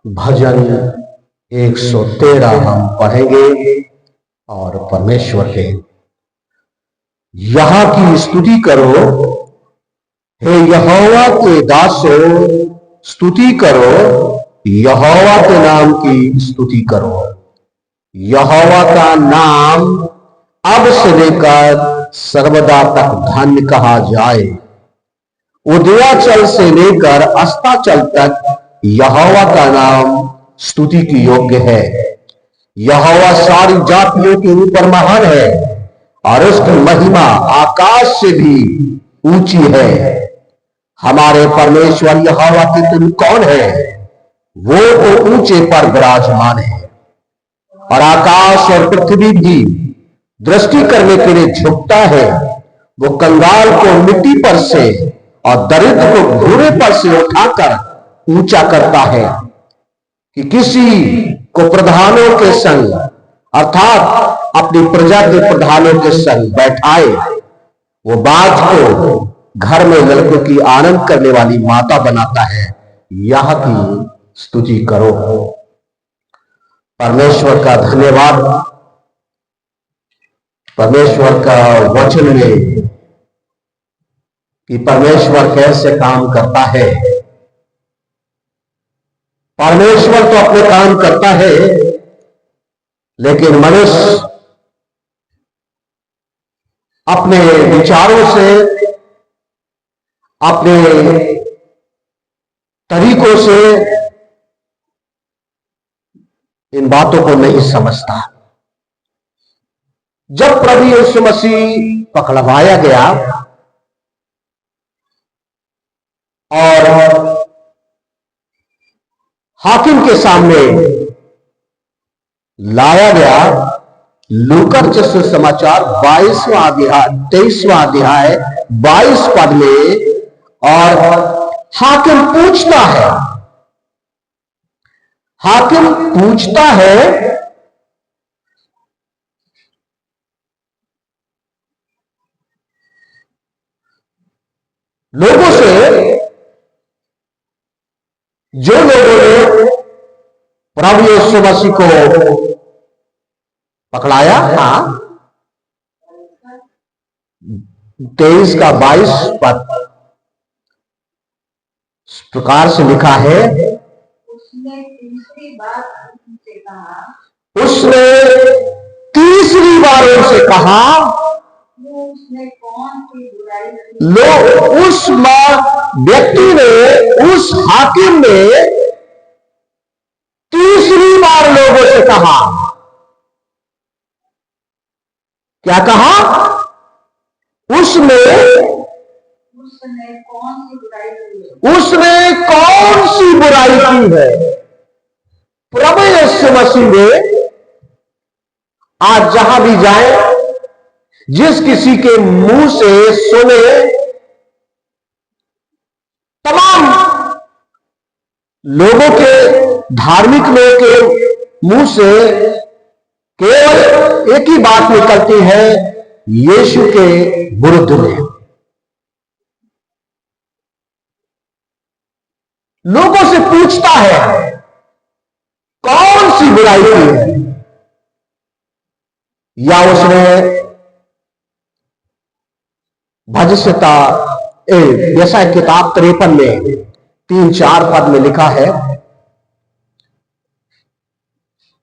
भजन 113 हम पढ़ेंगे और परमेश्वर के यहाँ की स्तुति करो। हे यहोवा के दासो स्तुति करो, यहोवा के नाम की स्तुति करो। यहोवा का नाम अब से लेकर सर्वदा तक धन्य कहा जाए। उदयाचल से लेकर अस्ताचल तक यहोवा का नाम स्तुति की योग्य है। यहोवा सारी जातियों के ऊपर महान है और उसकी महिमा आकाश से भी ऊंची है। हमारे परमेश्वर यहोवा के तुम कौन है? वो तो ऊंचे पर विराजमान है और आकाश और पृथ्वी भी दृष्टि करने के लिए झुकता है। वो कंगाल को मिट्टी पर से और दरिद्र को घोड़े पर से उठाकर ऊंचा करता है कि किसी को प्रधानों के संग अर्थात अपनी प्रजा के प्रधानों के संग बैठाए। वो बाज को घर में लड़कों की आनंद करने वाली माता बनाता है। यह की स्तुति करो। परमेश्वर का धन्यवाद। परमेश्वर का वचन में कि परमेश्वर कैसे काम करता है। परमेश्वर तो अपने काम करता है, लेकिन मनुष्य अपने विचारों से, अपने तरीकों से इन बातों को नहीं समझता। जब प्रभु यीशु मसीह पकड़वाया गया और हाकिम के सामने लाया गया, लूका रचित समाचार 23वां अध्याय 22 पद में, और हाकिम पूछता है लोगों से, जो लोगों ने प्रभु यीशु मसीह को पकड़ाया था। 23 का 22 पद इस प्रकार से लिखा है। उसने तीसरी बार उनसे कहा, उस व्यक्ति ने, उस हाकिम ने तीसरी बार लोगों से कहा। क्या कहा? उसने कौन सी बुराई की है? प्रभु यीशु मसीह ने आज जहां भी जाए, जिस किसी के मुंह से सुने, तमाम लोगों के, धार्मिक लोगों के मुंह से केवल एक ही बात निकलती है, यीशु के विरुद्ध में। लोगों से पूछता है कौन सी बुराई की है, या उसने भजस्यता यशायाह किताब 53 में 3-4 पद में लिखा है।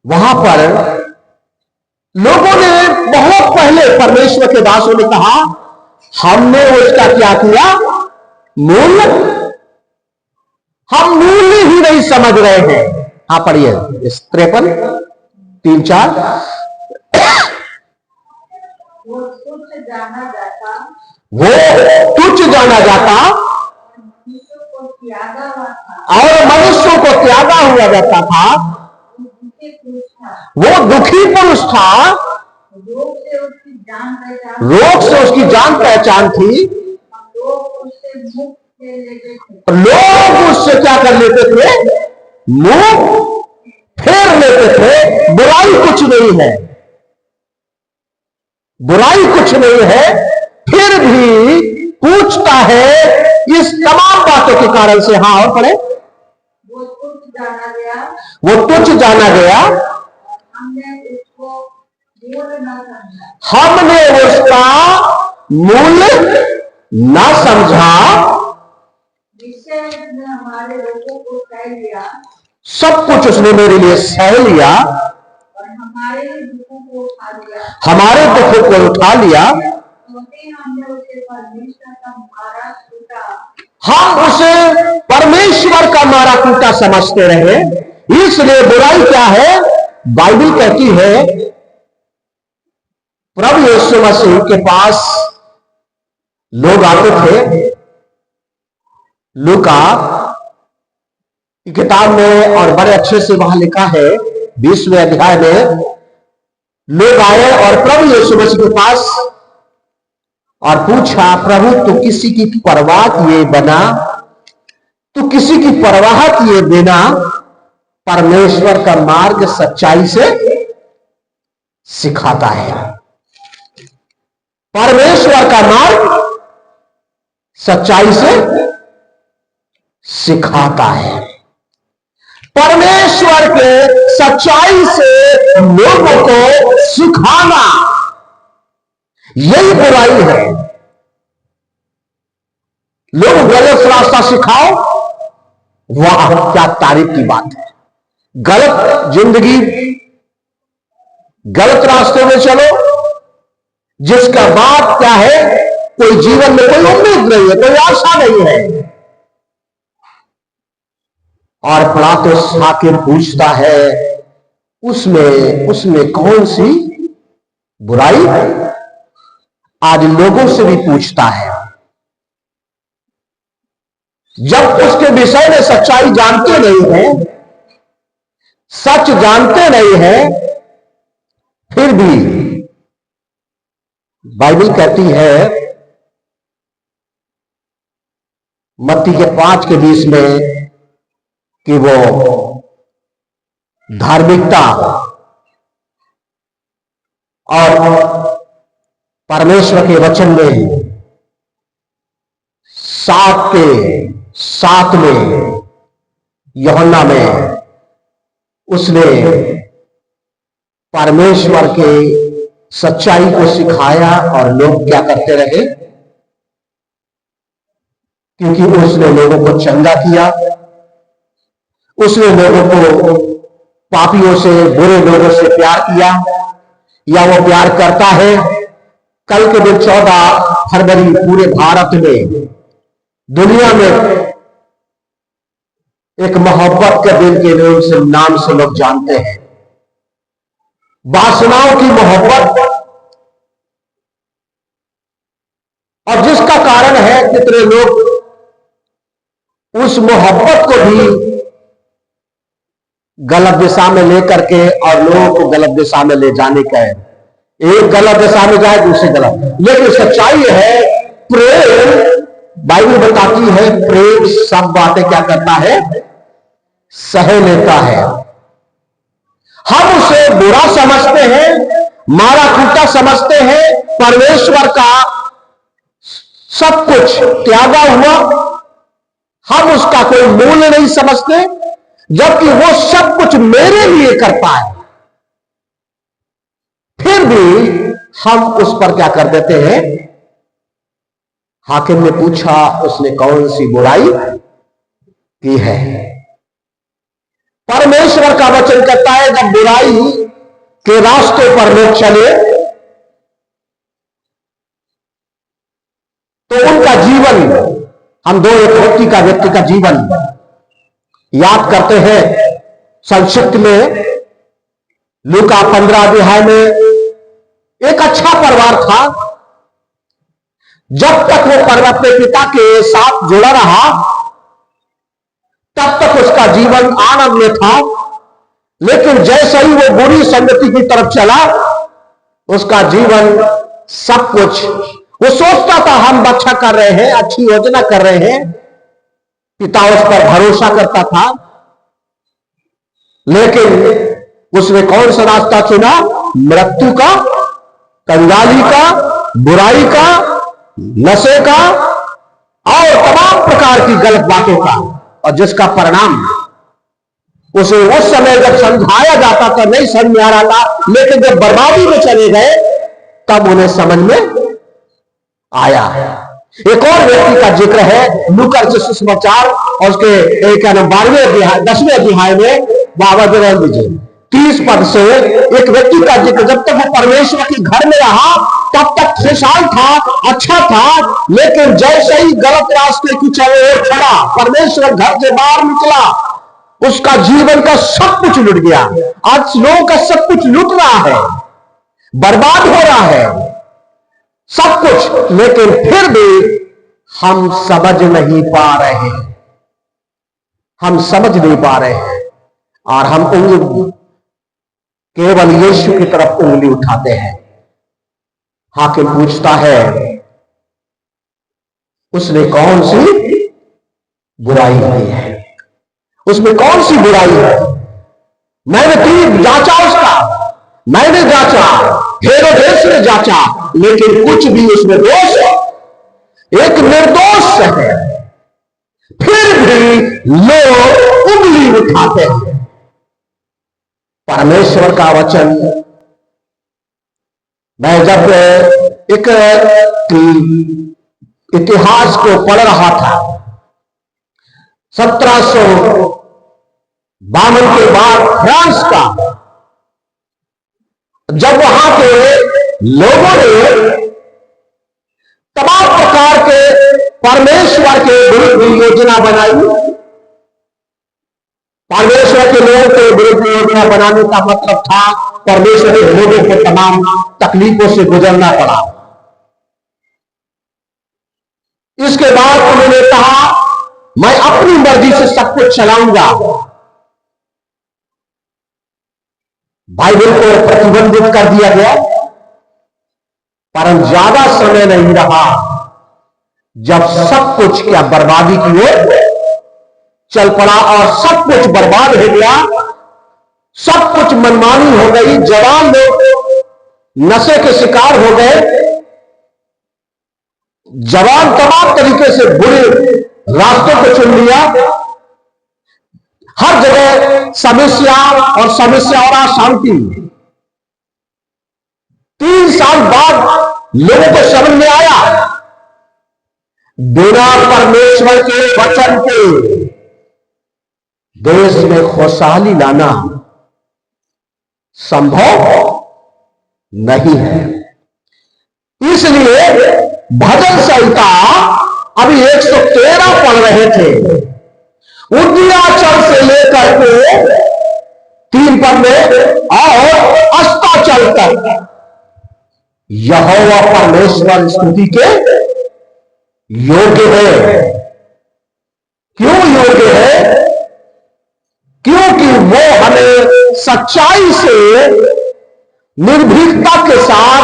वहां पर लोगों ने बहुत पहले परमेश्वर के दासों ने कहा, हमने उसका क्या किया? मूल्य, हम मूल्य ही नहीं समझ रहे हैं। आप पढ़िए इस 53-3-4। वो तुच्छ जाना जाता और मनुष्यों को त्यागा हुआ जाता था। वो दुखी पुरुष था, रोग से उसकी जान पहचान थी। लोग उससे क्या कर लेते थे? मुंह फेर लेते थे। बुराई कुछ नहीं है, बुराई कुछ नहीं है, फिर भी पूछता है इस तमाम बातों के कारण से। हाँ, और पढ़े। वो वो तुच्छ जाना गया, हमने उसका मूल्य न समझा, हमारे लोगों को सह लिया, सब कुछ उसने मेरे लिए सह लिया, और हमारे दुखों को उठा लिया, हमारे दुखों को उठा लिया। हमने उसे परमेश्वर का मारा कूटा, हम उसे परमेश्वर का मारा कूटा समझते रहे। इसलिए बुराई क्या है? बाइबल कहती है प्रभु यीशु मसीह के पास लोग आते थे। लूका की किताब में और बड़े अच्छे से वहां लिखा है 20वें अध्याय में, लोग आए और प्रभु यीशु मसीह के पास और पूछा, प्रभु तू किसी की परवाह किए बिना, तू किसी की परवाह किए बिना परमेश्वर का मार्ग सच्चाई से सिखाता है। परमेश्वर का मार्ग सच्चाई से सिखाता है। परमेश्वर के सच्चाई से लोगों को सिखाना, यही बुराई है। लोग गलत रास्ता सिखाओ, वाह क्या तारीफ की बात है। गलत जिंदगी, गलत रास्ते में चलो, जिसका बाद क्या है? कोई जीवन में कोई उम्मीद नहीं है, कोई आशा नहीं है। और पिलातुस हाकिम पूछता है, उसमें कौन सी बुराई? आज लोगों से भी पूछता है, जब उसके विषय में सच्चाई जानते नहीं है, सच जानते नहीं है, फिर भी बाइबल कहती है मत्ती के 5:20 में कि वो धार्मिकता और परमेश्वर के वचन में 7 में यूहन्ना में उसने परमेश्वर के सच्चाई को सिखाया और लोग क्या करते रहे? क्योंकि उसने लोगों को चंगा किया, उसने लोगों को पापियों से, बुरे लोगों से प्यार किया, या वो प्यार करता है। कल के दिन 14 फरवरी पूरे भारत में, दुनिया में एक मोहब्बत के दिन के नाम से लोग जानते हैं। वासनाओं की मोहब्बत, और जिसका कारण है कितने लोग उस मोहब्बत को भी गलत दिशा में लेकर के और लोगों को गलत दिशा में ले जाने का है। एक गलत दिशा में जाए, दूसरे गलत। लेकिन सच्चाई है प्रेम, बाइबल बताती है प्रेम सब बातें क्या करता है? सह लेता है। हम उसे बुरा समझते हैं, मारा कूटा समझते हैं, परमेश्वर का सब कुछ त्यागा हुआ, हम उसका कोई मूल्य नहीं समझते, जबकि वो सब कुछ मेरे लिए करता है। फिर भी हम उस पर क्या कर देते हैं? हाकिम ने पूछा, उसने कौन सी बुराई की है? परमेश्वर का वचन कहता है जब बुराई के रास्ते पर लोग चले तो उनका जीवन, हम एक व्यक्ति का जीवन याद करते हैं संक्षिप्त में। लूका 15 अध्याय में एक अच्छा परिवार था। जब तक वो अपने पिता के साथ जुड़ा रहा तब तक उसका जीवन आनंद में था, लेकिन जैसे ही वो बुरी संगति की तरफ चला, उसका जीवन सब कुछ, वो सोचता था हम अच्छा कर रहे हैं, अच्छी योजना कर रहे हैं, पिता उस पर भरोसा करता था, लेकिन उसने कौन सा रास्ता चुना? मृत्यु का, कंगाली का, बुराई का, नशे का और तमाम प्रकार की गलत बातों का, और जिसका परिणाम उसे उस समय जब समझाया जाता था नहीं समझ में आ रहा था, लेकिन जब बर्बादी में चले गए तब उन्हें समझ में आया। एक और व्यक्ति का जिक्र है लूका सुसमाचार और उसके क्या नाम 12वें अध्याय 10वें अध्याय में, बाबा जो रह दीजिए 30 पद से एक व्यक्ति का जिक्र। जब तक वो परमेश्वर के घर में रहा तब तक खुशहाल था, अच्छा था, लेकिन जैसे ही गलत रास्ते की ओर चढ़ा, परमेश्वर घर से बाहर निकला, उसका जीवन का सब कुछ लुट गया। आज लोगों का सब कुछ लुट रहा है, बर्बाद हो रहा है सब कुछ, लेकिन फिर भी हम समझ नहीं पा रहे हैं, हम समझ नहीं पा रहे हैं और हम उंगली केवल यीशु की तरफ उंगली उठाते हैं। हाकिम पूछता है उसने कौन सी बुराई की है, उसमें कौन सी बुराई है? मैंने तीर जांचा उसका, मैंने जांचा, हेरोदेस ने जांचा, लेकिन कुछ भी उसमें दोष है, एक निर्दोष है। फिर भी लोग उंगली उठाते हैं। परमेश्वर का वचन, मैं जब एक इतिहास को पढ़ रहा था 1752 के बाद फ्रांस का, जब वहां के लोगों ने तमाम प्रकार के परमेश्वर के विरुद्ध योजना बनाई। परमेश्वर के लोगों के विरुद्ध योजना बनाने का मतलब था परमेश्वर के लोगों को तमाम तकलीफों से गुजरना पड़ा। इसके बाद उन्होंने कहा मैं अपनी मर्जी से सब कुछ चलाऊंगा। बाइबल को प्रतिबंधित कर दिया गया, परंतु ज्यादा समय नहीं रहा जब सब कुछ क्या बर्बादी की ओर चल पड़ा और सब कुछ बर्बाद हो गया, सब कुछ मनमानी हो गई। जवान लोग नशे के शिकार हो गए, जवान तमाम तरीके से बुरे रास्तों को चुन लिया। हर जगह समस्या और समस्या और अशांति। 3 साल बाद लोगों को समझ में आया बिना परमेश्वर के वचन के देश में खुशहाली लाना संभव नहीं है। इसलिए भजन संहिता अभी 113 पढ़ रहे थे, उद्याचल से लेकर के 3 पद में और अस्ताचल तक यहोवा परमेश्वर स्तुति के योग्य है। क्यों योग्य है? क्योंकि वो हमें सच्चाई से निर्भीकता के साथ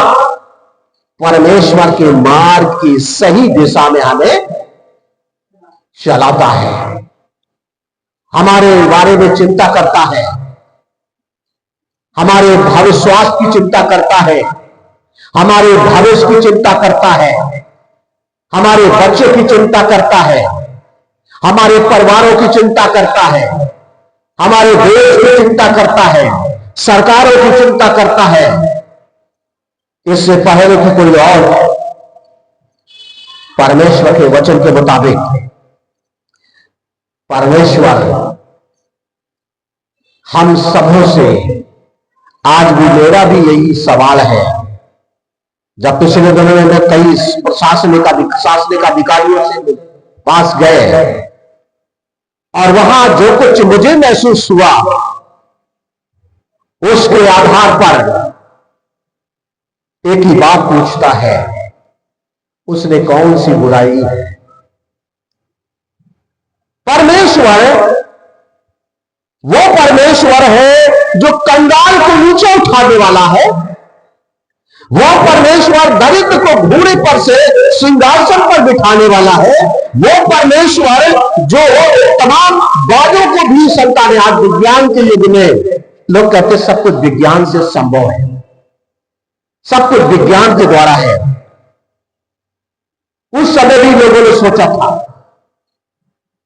परमेश्वर के मार्ग की सही दिशा में हमें चलाता है, हमारे बारे में चिंता करता है, हमारे भविष्य स्वास्थ्य की चिंता करता है, हमारे भविष्य की चिंता करता है, हमारे बच्चे की चिंता करता है, हमारे परिवारों की चिंता करता है, हमारे देश की चिंता करता है, सरकारों की चिंता करता है। इससे पहले कि कोई और परमेश्वर के वचन के मुताबिक परमेश्वर हम सबों से, आज भी मेरा भी यही सवाल है। जब पिछले दिनों में मैं कई प्रशासनिक अधिकारियों से पास गए और वहां जो कुछ मुझे महसूस हुआ उसके आधार पर एक ही बात पूछता है, उसने कौन सी बुराई है? परमेश्वर वो परमेश्वर है जो कंगाल को नीचे उठाने वाला है। वो परमेश्वर दरिद्र को घोड़े पर से सिंहासन पर बिठाने वाला है। वो परमेश्वर जो तमाम बातों को भी संतान, आज विज्ञान के युग में लोग कहते सब कुछ विज्ञान से संभव है, सब कुछ विज्ञान के द्वारा है। उस समय भी लोगों ने सोचा था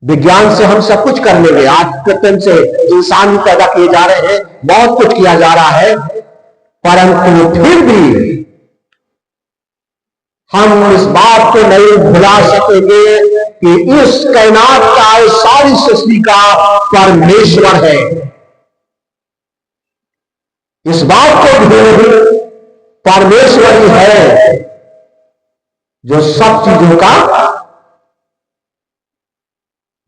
विज्ञान से हम सब कुछ कर लेंगे, आज कृत्रिम से इंसान पैदा किए जा रहे हैं, बहुत कुछ किया जा रहा है, परंतु फिर भी हम इस बात को नहीं भुला सकेंगे कि इस कायनात का, इस सारी सृष्टि का परमेश्वर है। इस बात को भी परमेश्वर ही है जो सब चीजों का,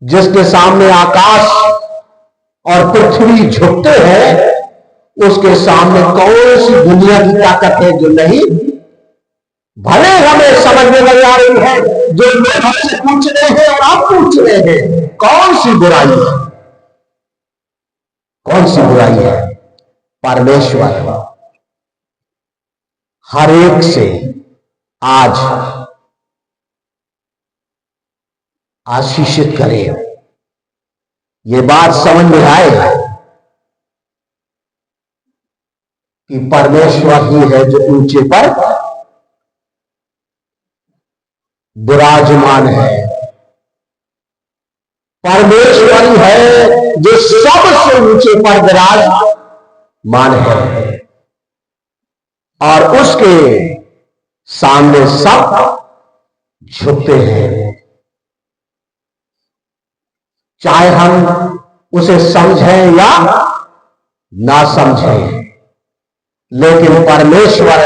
जिसके सामने आकाश और पृथ्वी झुकते हैं, उसके सामने कौन सी दुनिया की ताकत है जो नहीं, भले हमें समझ में नहीं आ रही है, जो लोग हमसे पूछ रहे हैं और आप पूछ रहे हैं, कौन सी बुराई है, कौन सी बुराई है? परमेश्वर हर एक से आज आशीषित करे। ये बात समझ में आए कि परमेश्वर ही है जो ऊंचे पर विराजमान है। परमेश्वर ही है जो सबसे ऊंचे पर विराजमान है और उसके सामने सब झुकते हैं, चाहे हम उसे समझें या ना समझें। लेकिन परमेश्वर,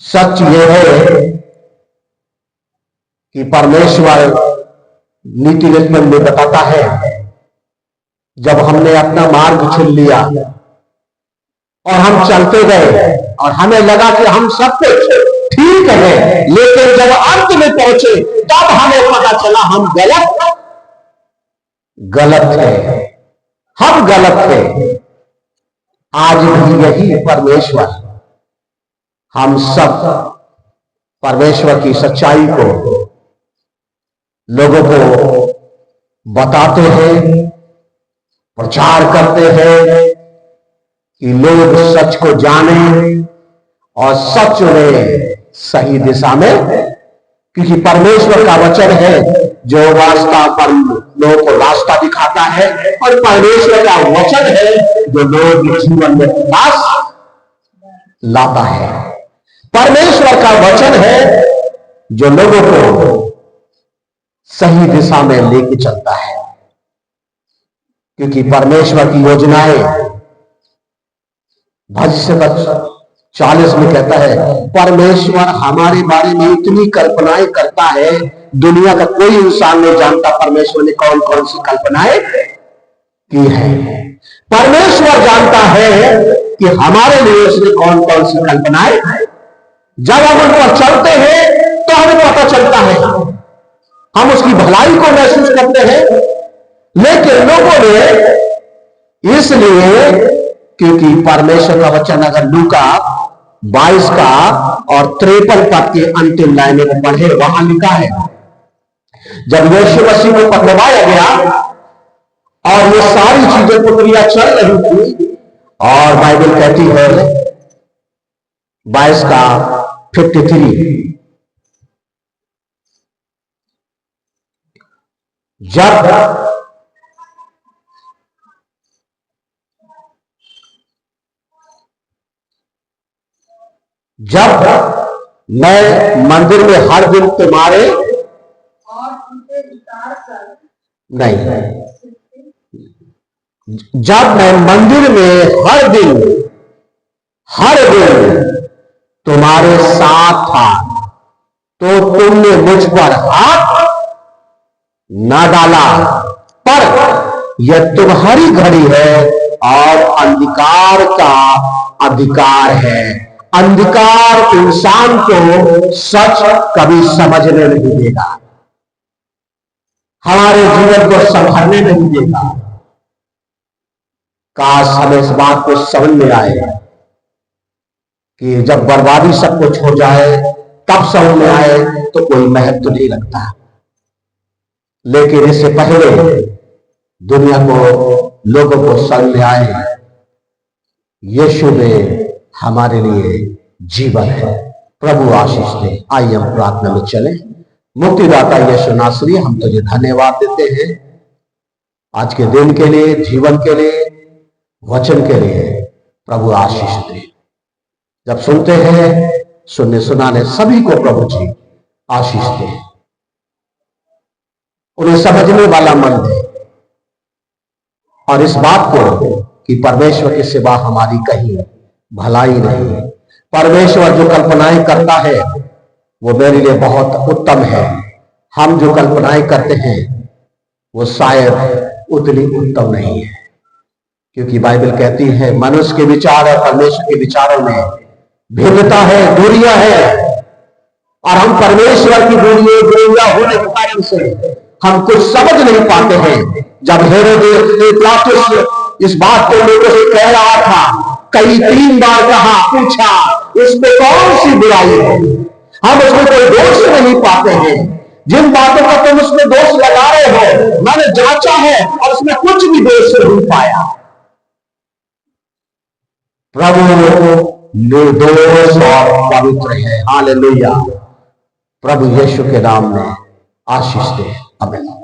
सच यह है कि परमेश्वर नीति नियम में बताता है, जब हमने अपना मार्ग चुन लिया और हम चलते गए और हमें लगा कि हम सब कुछ ठीक है, लेकिन जब अंत में पहुंचे तब हमें पता चला हम गलत थे, हम गलत थे। आज भी यही परमेश्वर हम सब परमेश्वर की सच्चाई को लोगों को बताते हैं, प्रचार करते हैं कि लोग सच को जाने और सच उन्हें सही दिशा में, क्योंकि परमेश्वर का वचन है जो रास्ता पर लोगों को रास्ता दिखाता है, और परमेश्वर का वचन है जो लोग जीवन में विकास लाता है। परमेश्वर का वचन है जो लोगों को सही दिशा में लेके चलता है, क्योंकि परमेश्वर की योजनाएं, भविष्य 40 में कहता है, परमेश्वर हमारे बारे में इतनी कल्पनाएं करता है, दुनिया का कोई इंसान नहीं जानता परमेश्वर ने कौन कौन सी कल्पनाएं की है। परमेश्वर जानता है कि हमारे लिए उसने कौन कौन सी कल्पनाएं, जब हम उन पर चलते हैं तो हमें पता चलता है, हम उसकी भलाई को महसूस करते हैं। लेकिन लोगों ने, इसलिए क्योंकि परमेश्वर का वचन अगर लूका 22 का और 53 पद के अंतिम लाइनों को पढ़े, वहां लिखा है, जब यीशु मसीह को पकड़वाया गया और ये सारी चीजें प्रक्रिया चल रही थी, और बाइबल कहती है 22 का 53, जब मैं मंदिर में हर दिन तुम्हारे और उनसे विचार कर नहीं, जब मैं मंदिर में हर दिन तुम्हारे साथ था तो तुमने मुझ पर हाथ न डाला, पर यह तुम्हारी घड़ी है और अंधकार का अधिकार है। अंधकार इंसान को सच कभी समझने नहीं देगा, हमारे जीवन को संभलने नहीं देगा। काश हमें इस बात को समझ में आए कि जब बर्बादी सब कुछ हो जाए तब समझ में आए तो कोई महत्व नहीं लगता, लेकिन इससे पहले दुनिया को, लोगों को समझ में आए यीशु में हमारे लिए जीवन है। प्रभु आशीष दे। आइए हम प्रार्थना में चलें। मुक्तिदाता यीशु नासरी, हम तुझे धन्यवाद देते हैं आज के दिन के लिए, जीवन के लिए, वचन के लिए। प्रभु आशीष दे। जब सुनते हैं, सुनने सुनाने सभी को प्रभु जी आशीष दे, उन्हें समझने वाला मन दे, और इस बात को कि परमेश्वर के सिवा हमारी कहीं भलाई नहीं। परमेश्वर जो कल्पनाएं करता है वो मेरे लिए बहुत उत्तम है। हम जो कल्पनाएं करते हैं वो शायद उतनी उत्तम नहीं है, क्योंकि बाइबल कहती है मनुष्य के विचार और परमेश्वर के विचारों में भिन्नता है, दूरियां है। और हम परमेश्वर की दूरियां होने के कारण से हम कुछ समझ नहीं पाते हैं। जब पिलातुस इस बात को लोगों से कह रहा था, कई 3 बार कहा, पूछा इसमें कौन सी बुराई है, हम उसमें कोई दोष नहीं पाते हैं। जिन बातों का तुम उसमें दोष लगा रहे हो मैंने जांचा है और उसमें कुछ भी दोष नहीं पाया। प्रभु निर्दोष और पवित्र है। हालेलुया। प्रभु यीशु के नाम में आशीष दे। आमीन।